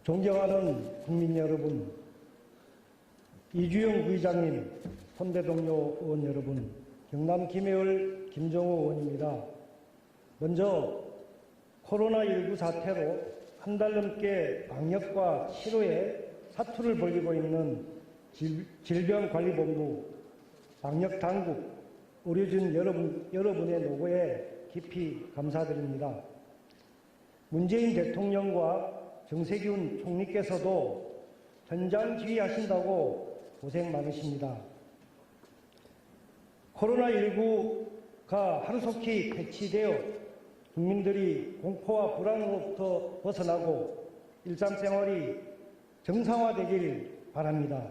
존경하는 국민 여러분, 이주영 부의장님, 선배 동료 의원 여러분, 경남 김해을 김정호 의원입니다. 먼저 코로나19 사태로 한 달 넘게 방역과 치료에 사투를 벌이고 있는 질병관리본부, 방역당국, 의료진 여러분의 노고에 깊이 감사드립니다. 문재인 대통령과 정세균 총리께서도 현장 지휘하신다고 고생 많으십니다. 코로나19가 하루속히 패치되어 국민들이 공포와 불안으로부터 벗어나고 일상생활이 정상화되길 바랍니다.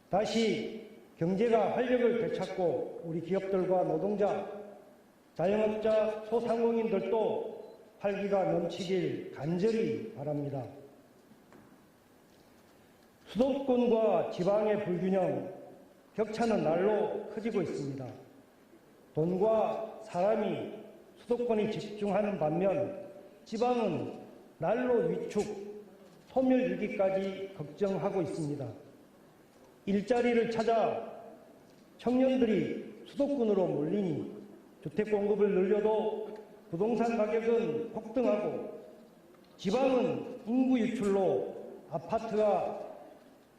다시 경제가 활력을 되찾고 우리 기업들과 노동자, 자영업자, 소상공인들도 활기가 넘치길 간절히 바랍니다. 수도권과 지방의 불균형, 격차는 날로 커지고 있습니다. 돈과 사람이 수도권에 집중하는 반면 지방은 날로 위축, 소멸 위기까지 걱정하고 있습니다. 일자리를 찾아 청년들이 수도권으로 몰리니 주택 공급을 늘려도 부동산 가격은 폭등하고 지방은 인구 유출로 아파트가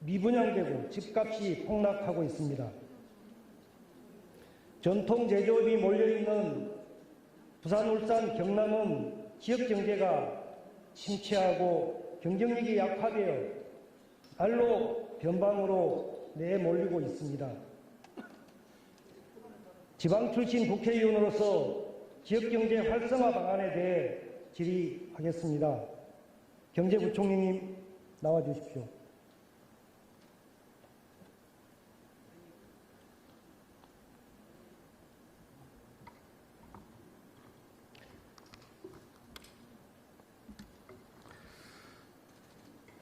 미분양되고 집값이 폭락하고 있습니다. 전통 제조업이 몰려있는 부산, 울산, 경남은 지역경제가 침체하고 경쟁력이 약화되어 날로 변방으로 내몰리고 있습니다. 지방 출신 국회의원으로서 지역경제 활성화 방안에 대해 질의하겠습니다. 경제부총리님 나와주십시오.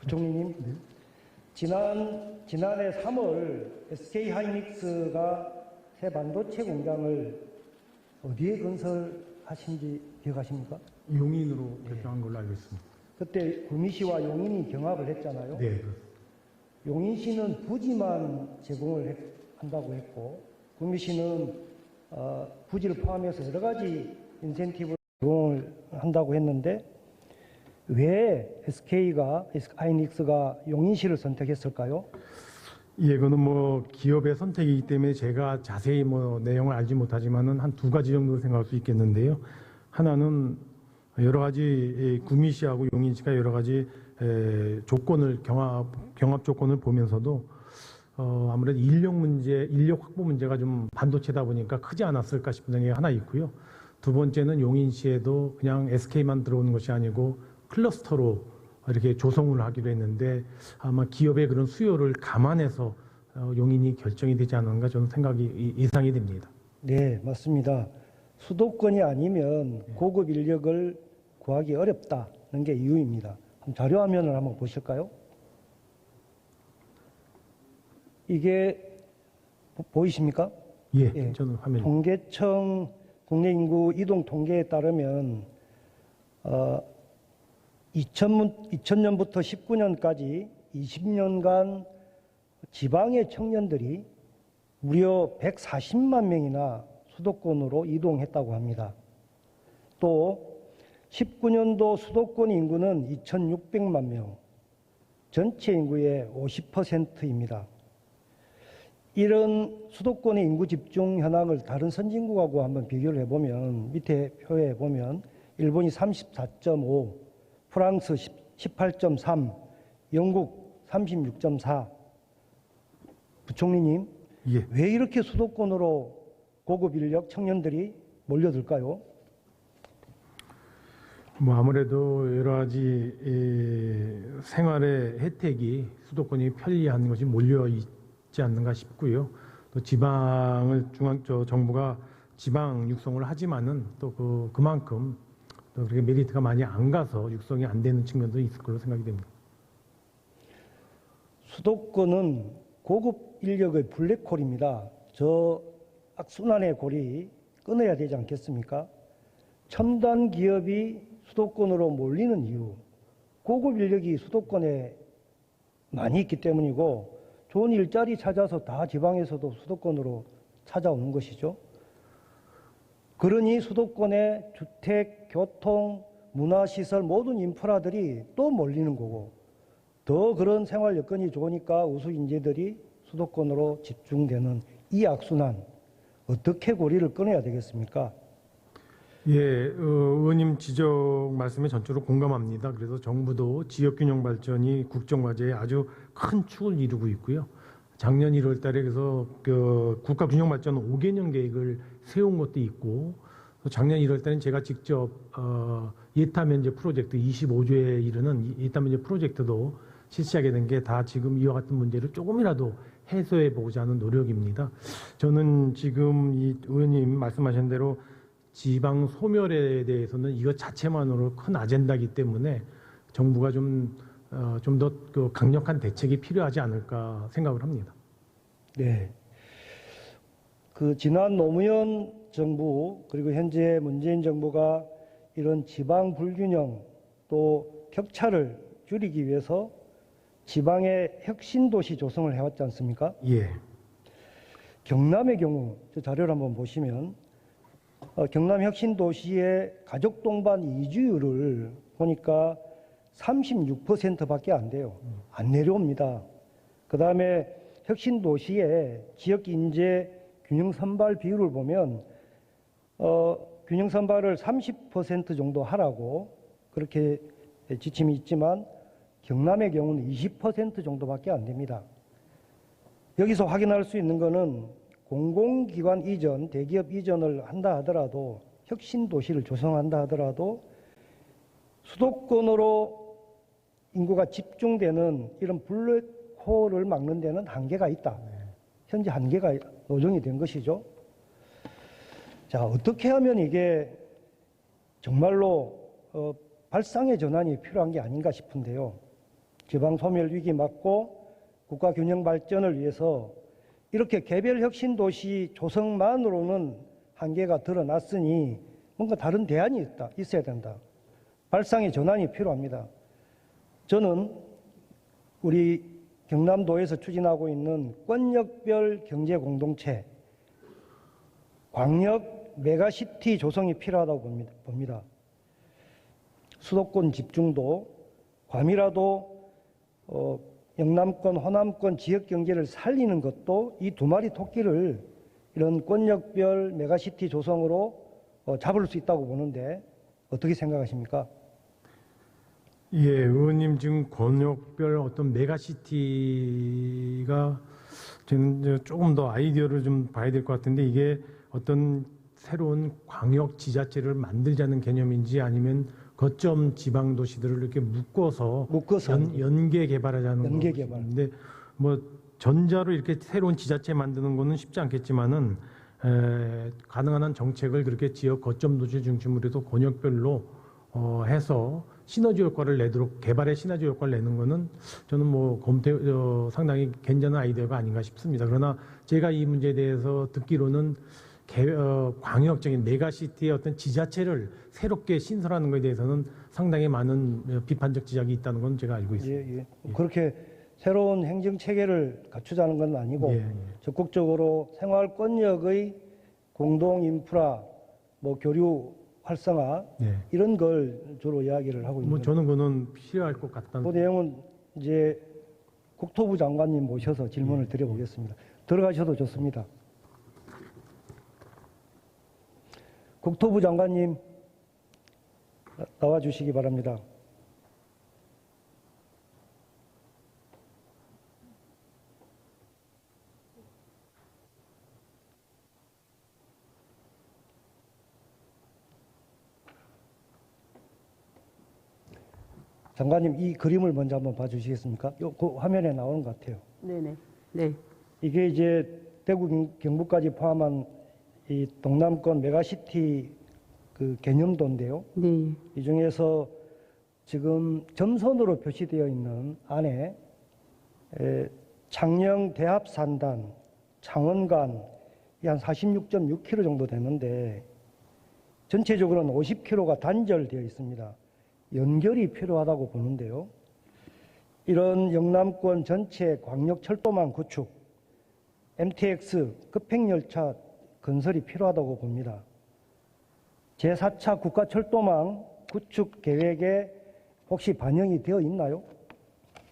부총리님, 네. 지난해 3월 SK하이닉스가 새 반도체 공장을 어디에 건설하신지 기억하십니까? 용인으로 결정한 걸로 알고 있습니다. 그때 구미시와 용인이 경합을 했잖아요. 네. 용인시는 부지만 제공을 한다고 했고 구미시는 부지를 포함해서 여러 가지 인센티브를 제공을 한다고 했는데 왜 SK하이닉스가 용인시를 선택했을까요? 예, 그거는 기업의 선택이기 때문에 제가 자세히 내용을 알지 못하지만은 한 두 가지 정도 생각할 수 있겠는데요. 하나는 여러 가지 구미시하고 용인시가 여러 가지 경합 조건을 보면서도 아무래도 인력 확보 문제가 좀 반도체다 보니까 크지 않았을까 싶은 생각이 하나 있고요. 두 번째는 용인시에도 그냥 SK만 들어오는 것이 아니고 클러스터로 이렇게 조성을 하기로 했는데 아마 기업의 그런 수요를 감안해서 용인이 결정이 되지 않은가 저는 생각이 이상이 됩니다. 네, 맞습니다. 수도권이 아니면 고급 인력을 구하기 어렵다는 게 이유입니다. 자료 화면을 한번 보실까요? 이게 보이십니까? 예, 저는 화면. 통계청 국내 인구 이동 통계에 따르면 2000년부터 19년까지 20년간 지방의 청년들이 무려 140만 명이나 수도권으로 이동했다고 합니다. 또 19년도 수도권 인구는 2600만 명, 전체 인구의 50%입니다. 이런 수도권의 인구 집중 현황을 다른 선진국하고 한번 비교를 해보면 밑에 표에 보면 일본이 34.5, 프랑스 18.3, 영국 36.4. 부총리님, 예. 왜 이렇게 수도권으로 고급 인력 청년들이 몰려들까요? 아무래도 여러 가지 생활의 혜택이 수도권이 편리한 것이 몰려 있지 않는가 싶고요. 또 정부가 지방 육성을 하지만은 또 그만큼 또 그렇게 메리트가 많이 안 가서 육성이 안 되는 측면도 있을 걸로 생각이 됩니다. 수도권은 고급 인력의 블랙홀입니다. 저 악순환의 골이 끊어야 되지 않겠습니까? 첨단 기업이 수도권으로 몰리는 이유, 고급 인력이 수도권에 많이 있기 때문이고 좋은 일자리 찾아서 다 지방에서도 수도권으로 찾아오는 것이죠. 그러니 수도권의 주택, 교통, 문화시설 모든 인프라들이 또 몰리는 거고 더 그런 생활 여건이 좋으니까 우수 인재들이 수도권으로 집중되는 이 악순환 어떻게 고리를 끊어야 되겠습니까? 예, 의원님 지적 말씀에 전적으로 공감합니다. 그래서 정부도 지역균형 발전이 국정과제에 아주 큰 축을 이루고 있고요. 작년 1월 달에 그래서 그 국가균형발전 5개년 계획을 세운 것도 있고 작년 1월 달에는 제가 직접 예타 면제 프로젝트 25조에 이르는 예타 면제 프로젝트도 실시하게 된 게 다 지금 이와 같은 문제를 조금이라도 해소해 보고자 하는 노력입니다. 저는 지금 이 의원님 말씀하신 대로 지방 소멸에 대해서는 이것 자체만으로 큰 아젠다이기 때문에 정부가 좀 더 그 강력한 대책이 필요하지 않을까 생각을 합니다. 네. 그 지난 노무현 정부 그리고 현재 문재인 정부가 이런 지방 불균형 또 격차를 줄이기 위해서 지방의 혁신 도시 조성을 해왔지 않습니까? 예. 경남의 경우 저 자료를 한번 보시면 경남 혁신 도시의 가족 동반 이주율을 보니까 36%밖에 안 돼요. 안 내려옵니다. 그 다음에 혁신 도시의 지역 인재 균형 선발 비율을 보면 균형 선발을 30% 정도 하라고 그렇게 지침이 있지만 경남의 경우는 20% 정도밖에 안 됩니다. 여기서 확인할 수 있는 것은 공공기관 이전, 대기업 이전을 한다 하더라도 혁신 도시를 조성한다 하더라도 수도권으로 인구가 집중되는 이런 블랙홀을 막는 데는 한계가 있다. 현재 한계가 노정이 된 것이죠. 자, 어떻게 하면 이게 정말로 발상의 전환이 필요한 게 아닌가 싶은데요. 지방 소멸 위기 막고 국가 균형 발전을 위해서 이렇게 개별 혁신 도시 조성만으로는 한계가 드러났으니 뭔가 다른 대안이 있어야 된다. 발상의 전환이 필요합니다. 저는 우리 경남도에서 추진하고 있는 권역별 경제 공동체, 광역 메가시티 조성이 필요하다고 봅니다. 수도권 집중도 과밀화도 영남권, 호남권 지역 경제를 살리는 것도 이 두 마리 토끼를 이런 권역별 메가시티 조성으로 잡을 수 있다고 보는데 어떻게 생각하십니까? 예, 의원님 지금 권역별 어떤 메가시티가 저는 조금 더 아이디어를 좀 봐야 될 것 같은데 이게 어떤 새로운 광역 지자체를 만들자는 개념인지 아니면 거점 지방 도시들을 이렇게 묶어서 연계 개발하자는 건데 뭐 전자로 이렇게 새로운 지자체 만드는 거는 쉽지 않겠지만은 가능한 한 정책을 그렇게 지역 거점 도시 중심으로 해서 권역별로 해서 시너지 효과를 내도록 개발의 시너지 효과를 내는 거는 저는 뭐 상당히 괜찮은 아이디어가 아닌가 싶습니다. 그러나 제가 이 문제에 대해서 듣기로는 광역적인 메가시티의 어떤 지자체를 새롭게 신설하는 것에 대해서는 상당히 많은 비판적 지적이 있다는 건 제가 알고 있습니다. 예. 그렇게 새로운 행정 체계를 갖추자는 건 아니고 적극적으로 생활권역의 공동 인프라, 뭐 교류 활성화 이런 걸 주로 이야기를 하고 있는 뭐 저는 그거는 필요할 것 같다는. 그 내용은 이제 국토부 장관님 모셔서 질문을 드려보겠습니다. 들어가셔도 좋습니다. 국토부 장관님 나와 주시기 바랍니다. 장관님 이 그림을 먼저 한번 봐주시겠습니까? 그 화면에 나오는 것 같아요. 네네. 네. 이게 이제 대구 경북까지 포함한 이 동남권 메가시티 그 개념도인데요. 네. 이 중에서 지금 점선으로 표시되어 있는 안에 창녕 대합산단, 창원간 한 46.6km 정도 되는데 전체적으로는 50km가 단절되어 있습니다. 연결이 필요하다고 보는데요. 이런 영남권 전체 광역철도망 구축, MTX 급행열차 건설이 필요하다고 봅니다. 제4차 국가철도망 구축 계획에 혹시 반영이 되어 있나요?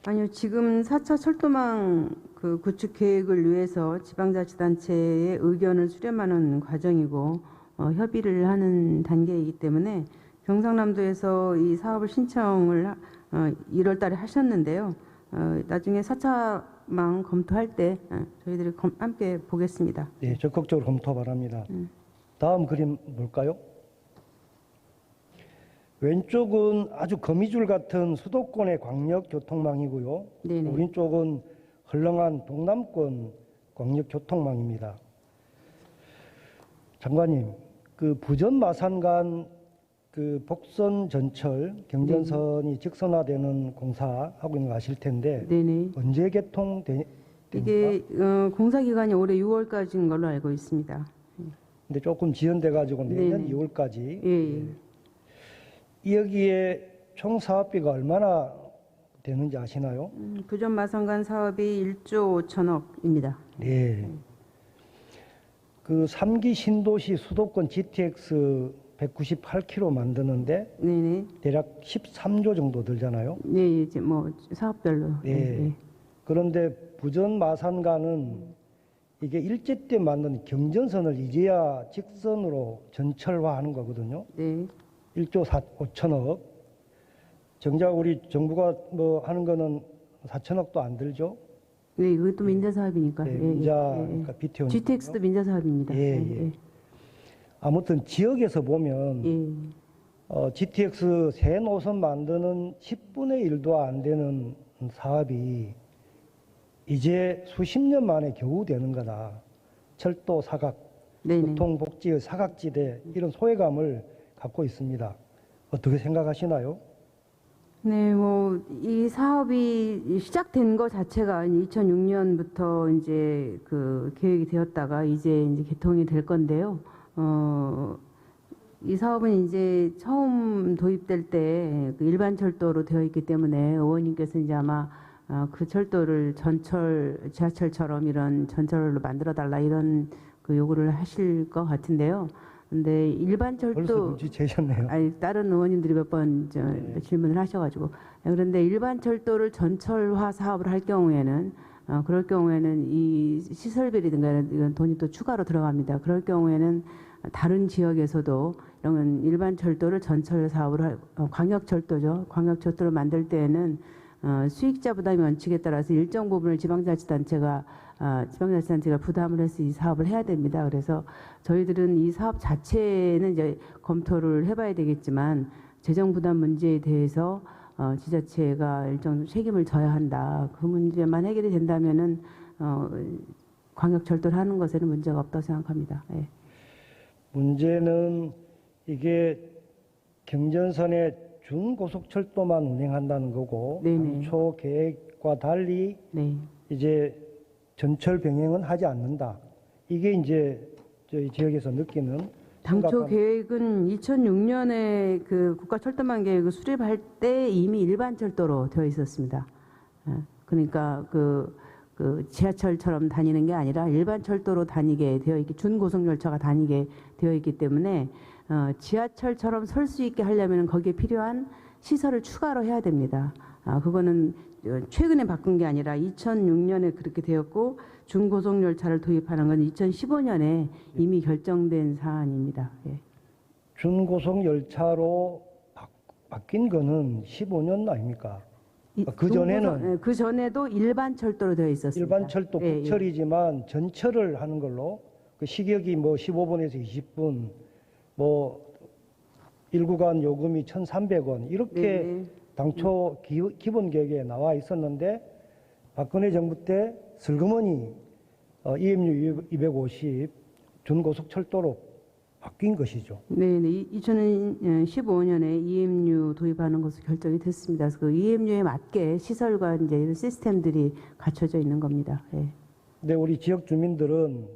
아니요, 지금 4차 철도망 그 구축 계획을 위해서 지방자치단체의 의견을 수렴하는 과정이고 협의를 하는 단계이기 때문에 경상남도에서 이 사업을 신청을 1월 달에 하셨는데요. 나중에 4차망 검토할 때 저희들이 함께 보겠습니다. 네, 적극적으로 검토 바랍니다. 다음 그림 볼까요? 왼쪽은 아주 거미줄 같은 수도권의 광역교통망이고요. 네네. 오른쪽은 헐렁한 동남권 광역교통망입니다. 장관님, 그 부전 마산 간 그 복선 전철 경전선이 직선화되는 공사하고 있는 거 아실 텐데 네네. 언제 개통됩니까? 이게 공사 기간이 올해 6월까지인 걸로 알고 있습니다. 근데 조금 지연돼 가지고 내년 네네. 2월까지. 예. 여기에 총 사업비가 얼마나 되는지 아시나요? 부전 마산간 사업이 1조 5천억입니다. 네. 그 3기 신도시 수도권 GTX 198km 만드는데 네네. 대략 13조 정도 들잖아요. 네, 이제 뭐 사업별로. 네. 그런데 부전 마산간은 이게 일제 때 만든 경전선을 이제야 직선으로 전철화하는 거거든요. 네. 1조 5천억. 정작 우리 정부가 뭐 하는 거는 4천억도 안 들죠. 네, 이것도 민자 사업이니까. 네, 예, 민자, 예, 예. 그러니까 BTO. GTX도 민자 사업입니다. 예. 아무튼 지역에서 보면 예. GTX 새 노선 만드는 10분의 1도 안 되는 사업이 이제 수십 년 만에 겨우 되는 거다. 철도 사각, 네네. 교통복지의 사각지대 이런 소외감을 갖고 있습니다. 어떻게 생각하시나요? 네, 뭐 이 사업이 시작된 것 자체가 2006년부터 이제 그 계획이 되었다가 이제 개통이 될 건데요. 이 사업은 이제 처음 도입될 때그 일반 철도로 되어 있기 때문에 의원님께서 이제 아마 그 철도를 전철, 지하철처럼 이런 전철로 만들어 달라 이런 그 요구를 하실 것 같은데요. 근데 일반 벌써 철도 눈치채셨네요. 아니 다른 의원님들이 몇 번 질문을 하셔가지고 그런데 일반 철도를 전철화 사업을 할 경우에는 그럴 경우에는 이 시설비라든가 이런 돈이 또 추가로 들어갑니다. 그럴 경우에는 다른 지역에서도 이런 일반 철도를 전철 사업을 광역철도죠. 광역철도를 만들 때에는 수익자 부담 원칙에 따라서 일정 부분을 지방자치단체가 부담을 해서 이 사업을 해야 됩니다. 그래서 저희들은 이 사업 자체는 이제 검토를 해봐야 되겠지만 재정 부담 문제에 대해서 지자체가 일정 책임을 져야 한다. 그 문제만 해결이 된다면은 광역철도를 하는 것에는 문제가 없다고 생각합니다. 예. 문제는 이게 경전선의 준고속철도만 운행한다는 거고 네네. 당초 계획과 달리 네. 이제 전철 병행은 하지 않는다. 이게 이제 저희 지역에서 느끼는 당초 심각한- 계획은 2006년에 그 국가철도망 계획을 수립할 때 이미 일반 철도로 되어 있었습니다. 그러니까 그 지하철처럼 다니는 게 아니라 일반 철도로 다니게 되어 있기, 준고속 열차가 다니게 되어 있기 때문에 지하철처럼 설 수 있게 하려면 거기에 필요한 시설을 추가로 해야 됩니다. 그거는 최근에 바꾼 게 아니라 2006년에 그렇게 되었고 중고속 열차를 도입하는 건 2015년에 이미 결정된 사안입니다. 예. 준고속 열차로 바뀐 거는 15년 아닙니까? 그 전에도 일반 철도로 되어 있었습니다. 일반 철도 예, 예. 국철이지만 전철을 하는 걸로 그 시격이 뭐 15분에서 20분 뭐 1구간 요금이 1,300원 이렇게 네. 당초 기본 계획에 나와 있었는데 박근혜 정부 때 슬그머니 EMU 250 준고속철도로 바뀐 것이죠. 네, 2015년에 EMU 도입하는 것으로 결정이 됐습니다. 그래서 그 EMU에 맞게 시설과 이제 이런 시스템들이 갖춰져 있는 겁니다. 예. 근데 우리 지역 주민들은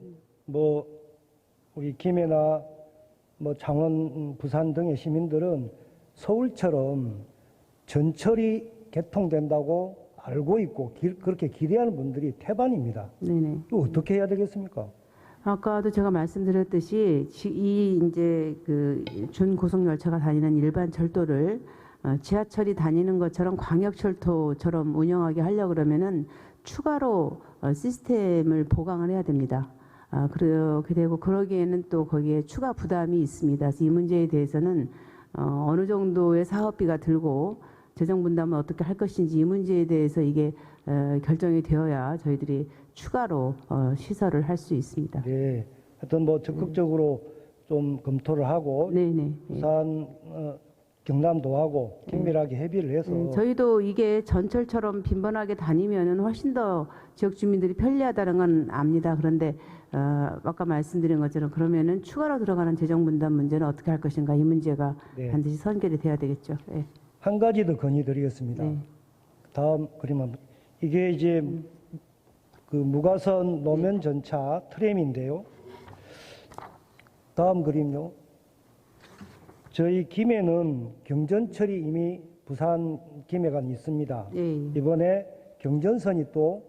뭐 우리 김해나 뭐 창원, 부산 등의 시민들은 서울처럼 전철이 개통된다고 알고 있고 그렇게 기대하는 분들이 태반입니다. 네네. 이거 어떻게 해야 되겠습니까? 아까도 제가 말씀드렸듯이 이 이제 그 준고속열차가 다니는 일반 철도를 지하철이 다니는 것처럼 광역철도처럼 운영하게 하려고 그러면은 추가로 시스템을 보강을 해야 됩니다. 그렇게 되고 그러기에는 또 거기에 추가 부담이 있습니다. 그래서 이 문제에 대해서는 어느 정도의 사업비가 들고 재정 분담은 어떻게 할 것인지 이 문제에 대해서 이게 결정이 되어야 저희들이 추가로 시설을 할 수 있습니다. 네. 하여튼 뭐 적극적으로 좀 검토를 하고 네네. 부산 경남도하고 긴밀하게 협의를 해서 저희도 이게 전철처럼 빈번하게 다니면은 훨씬 더 지역 주민들이 편리하다는 건 압니다. 그런데 아까 말씀드린 것처럼 그러면은 추가로 들어가는 재정 분담 문제는 어떻게 할 것인가 이 문제가 네. 반드시 선결이 돼야 되겠죠. 네. 한 가지 더 건의드리겠습니다. 네. 다음 그림 한번. 이게 이제 그 무가선 노면 전차 트램인데요. 다음 그림요. 저희 김해는 경전철이 이미 부산 김해간 있습니다. 예. 이번에 경전선이 또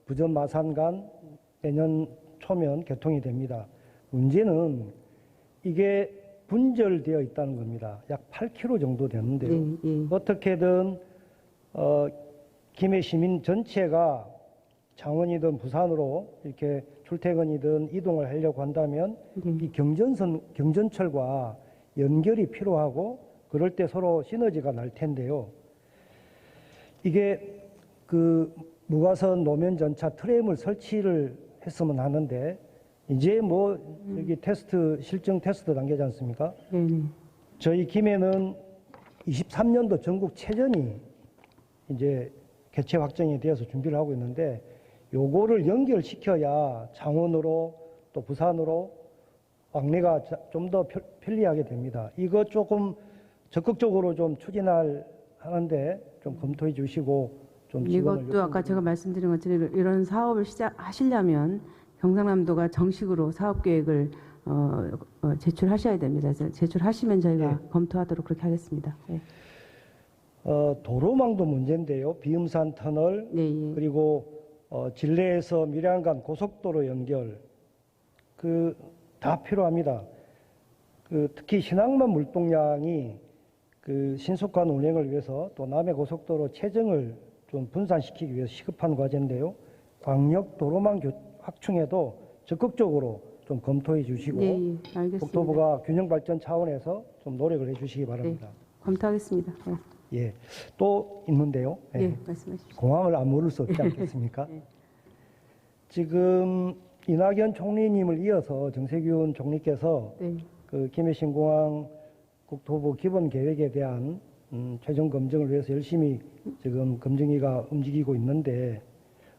부전 마산 간 내년 초면 개통이 됩니다. 문제는 이게 분절되어 있다는 겁니다. 약 8km 정도 되는데요. 예. 어떻게든 김해 시민 전체가 창원이든 부산으로 이렇게 출퇴근이든 이동을 하려고 한다면 이 경전철과 연결이 필요하고 그럴 때 서로 시너지가 날 텐데요. 이게 그 무가선 노면 전차 트램을 설치를 했으면 하는데 이제 뭐 여기 실증 테스트 단계지 않습니까? 네. 저희 김해는 23년도 전국 체전이 이제 개최 확정이 되어서 준비를 하고 있는데 요거를 연결시켜야 창원으로 또 부산으로 왕래가 좀 더 편리하게 됩니다. 이거 조금 적극적으로 좀 추진할 하는데 좀 검토해 주시고 좀 지원을 이것도 아까 제가 말씀드린 것처럼 이런 사업을 시작하시려면 경상남도가 정식으로 사업 계획을 제출하셔야 됩니다. 그래서 제출하시면 저희가 검토하도록 그렇게 하겠습니다. 네. 도로망도 문제인데요. 비음산 터널 네. 그리고 진례에서 밀양 고속도로 연결 다 필요합니다. 특히 신항만 물동량이 신속한 운행을 위해서 또 남해 고속도로 체증을 좀 분산시키기 위해서 시급한 과제인데요. 광역 도로망 확충에도 적극적으로 좀 검토해 주시고 네, 알겠습니다. 국토부가 균형 발전 차원에서 좀 노력을 해 주시기 바랍니다. 검토하겠습니다. 네. 예. 또 있는데요. 예, 말씀하십시오. 공항을 안 물을 수 없지 않겠습니까? 네. 지금 이낙연 총리님을 이어서 정세균 총리께서 네. 그 김해 신공항 국토부 기본 계획에 대한 최종 검증을 위해서 열심히 지금 검증위가 움직이고 있는데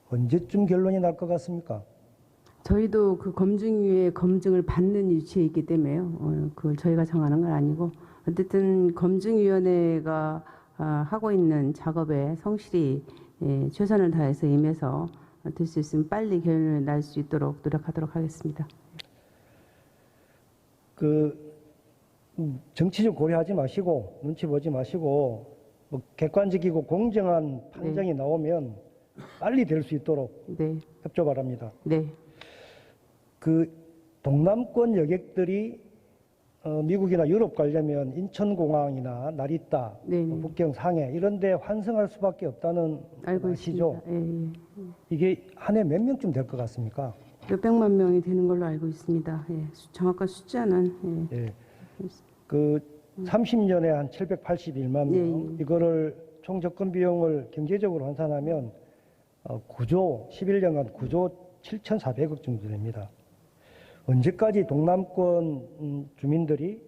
언제쯤 결론이 날 것 같습니까? 저희도 그 검증위의 검증을 받는 위치에 있기 때문에요. 그걸 저희가 정하는 건 아니고 어쨌든 검증위원회가 하고 있는 작업에 성실히 최선을 다해서 임해서 될 수 있으면 빨리 결론이 날 수 있도록 노력하도록 하겠습니다. 정치적 고려하지 마시고 눈치 보지 마시고 뭐 객관적이고 공정한 판정이 나오면 빨리 될 수 있도록 네. 협조 바랍니다. 네. 동남권 여객들이 미국이나 유럽 가려면 인천공항이나 나리타, 네네. 북경 상해 이런 데 환승할 수밖에 없다는 알고 아시죠? 있습니다. 이게 한 해 몇 명쯤 될 것 같습니까? 몇백만 명이 되는 걸로 알고 있습니다. 정확한 숫자는 예. 30년에 한 781만 명. 이거를 총 접근 비용을 경제적으로 환산하면 11년간 9조 7,400억 정도 됩니다. 언제까지 동남권 주민들이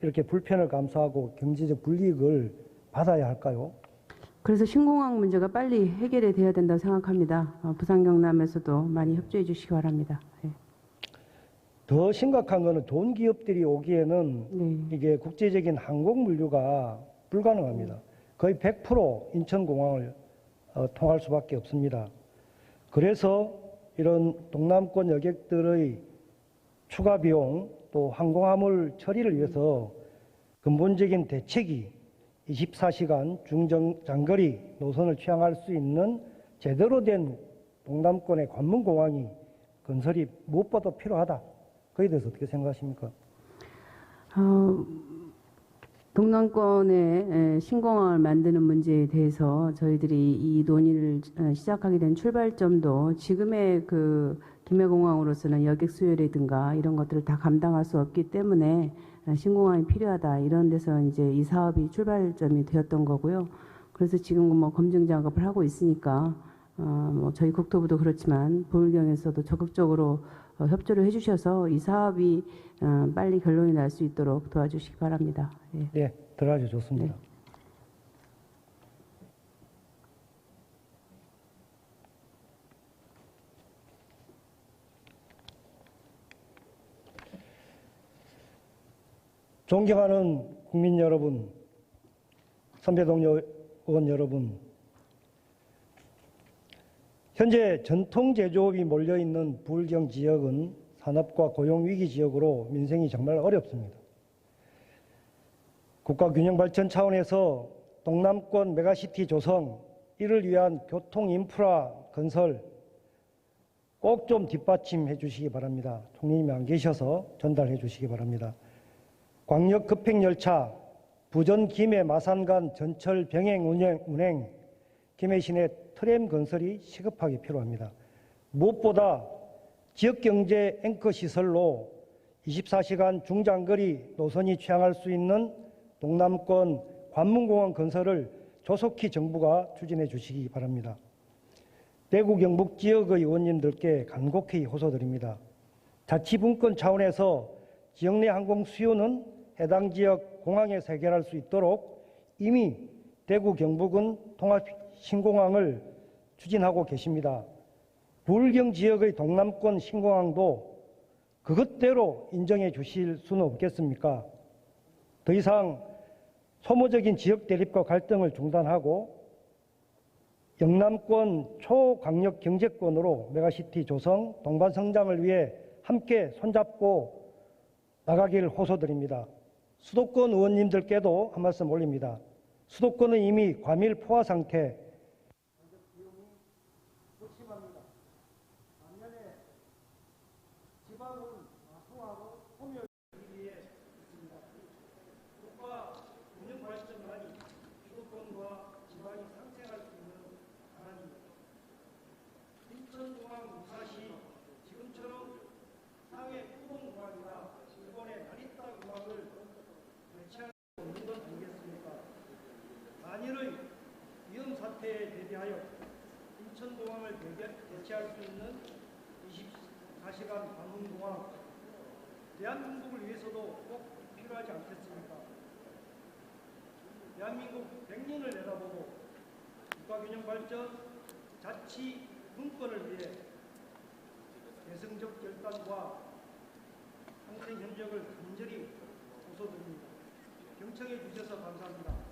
이렇게 불편을 감수하고 경제적 불이익을 받아야 할까요? 그래서 신공항 문제가 빨리 해결이 돼야 된다고 생각합니다. 부산 경남에서도 많이 협조해 주시기 바랍니다. 더 심각한 거는 좋은 기업들이 오기에는 이게 국제적인 항공 물류가 불가능합니다. 거의 100% 인천공항을 통할 수밖에 없습니다. 그래서 이런 동남권 여객들의 추가 비용 또 항공화물 처리를 위해서 근본적인 대책이 24시간 중장거리 노선을 취항할 수 있는 제대로 된 동남권의 관문공항이 건설이 무엇보다 필요하다. 그에 대해서 어떻게 생각하십니까? 동남권에 신공항을 만드는 문제에 대해서 저희들이 이 논의를 시작하게 된 출발점도 지금의 그 김해공항으로서는 여객 수요라든가 이런 것들을 다 감당할 수 없기 때문에 신공항이 필요하다 이런 데서 이제 이 사업이 출발점이 되었던 거고요. 그래서 지금 뭐 검증 작업을 하고 있으니까 뭐 저희 국토부도 그렇지만 보훈경에서도 적극적으로 협조를 해주셔서 이 사업이 빨리 결론이 날 수 있도록 도와주시기 바랍니다. 예. 네, 들어가죠. 좋습니다. 네. 존경하는 국민 여러분, 선배 동료 의원 여러분, 현재 전통 제조업이 몰려있는 부울경 지역은 산업과 고용 위기 지역으로 민생이 정말 어렵습니다. 국가균형발전 차원에서 동남권 메가시티 조성, 이를 위한 교통 인프라 건설 꼭 좀 뒷받침해 주시기 바랍니다. 총리님이 안 계셔서 전달해 주시기 바랍니다. 광역 급행열차, 부전 김해 마산 간 전철 병행 운행, 김해 시내 트램 건설이 시급하게 필요합니다. 무엇보다 지역경제 앵커 시설로 24시간 중장거리 노선이 취항할 수 있는 동남권 관문공항 건설을 조속히 정부가 추진해 주시기 바랍니다. 대구 경북 지역의 의원님들께 간곡히 호소드립니다. 자치분권 차원에서 지역 내 항공 수요는 해당 지역 공항에서 해결할 수 있도록 이미 대구 경북은 통합 신공항을 추진하고 계십니다. 부울경 지역의 동남권 신공항도 그것대로 인정해 주실 수는 없겠습니까? 더 이상 소모적인 지역 대립과 갈등을 중단하고 영남권 초강력 경제권으로 메가시티 조성, 동반 성장을 위해 함께 손잡고 나가기를 호소드립니다. 수도권 의원님들께도 한 말씀 올립니다. 수도권은 이미 과밀 포화 상태, 인천공항 무사시 지금처럼 상해 후봉공항이나 일본의 나리타 공항을 배치할 수 없는 것 아니겠습니까? 만일의 위험 사태에 대비하여 인천공항을 배치할 수 있는 24시간 관문공항, 대한민국을 위해서도 꼭 필요하지 않겠습니까? 대한민국 100년을 내다보고 국가균형 발전, 자치 분권을 위해 개성적 결단과 항생 협력을 간절히 호소드립니다. 경청해 주셔서 감사합니다.